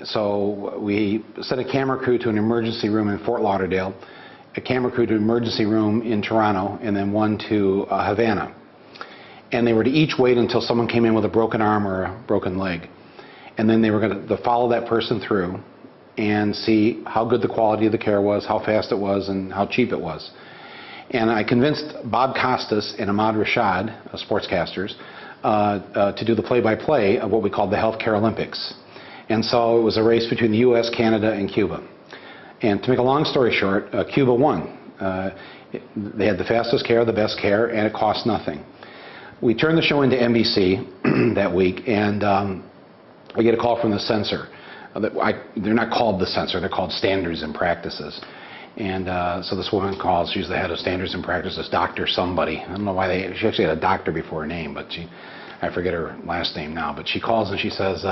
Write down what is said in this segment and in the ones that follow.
So we sent a camera crew to an emergency room in Fort Lauderdale, a camera crew to an emergency room in Toronto, and then one to Havana. And they were to each wait until someone came in with a broken arm or a broken leg. And then they were going to follow that person through and see how good the quality of the care was, how fast it was, and how cheap it was. And I convinced Bob Costas and Ahmad Rashad, sportscasters, to do the play-by-play of what we called the Healthcare Olympics. And so it was a race between the U.S., Canada, and Cuba. And to make a long story short, Cuba won. They had the fastest care, the best care, and it cost nothing. We turned the show into NBC that week, and I get a call from the censor. They're not called the censor, they're called standards and practices. And so this woman calls, she's the head of standards and practices, Dr. somebody. I don't know why she actually had a doctor before her name, but I forget her last name now. But she calls and she says,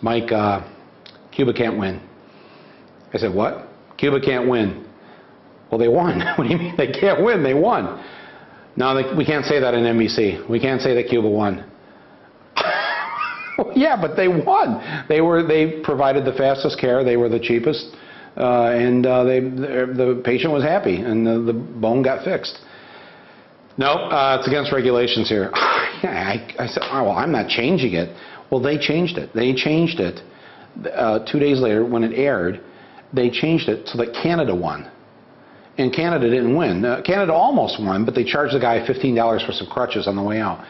Mike, Cuba can't win. I said, what? Cuba can't win. Well, they won. What do you mean they can't win? They won. No, we can't say that in NBC. We can't say that Cuba won. Yeah, but they won. They provided the fastest care. They were the cheapest, and the patient was happy, and the bone got fixed. No, it's against regulations here. I said, oh, well, I'm not changing it. Well, they changed it. They changed it 2 days later when it aired. They changed it so that Canada won. And Canada didn't win. Canada almost won, but they charged the guy $15 for some crutches on the way out.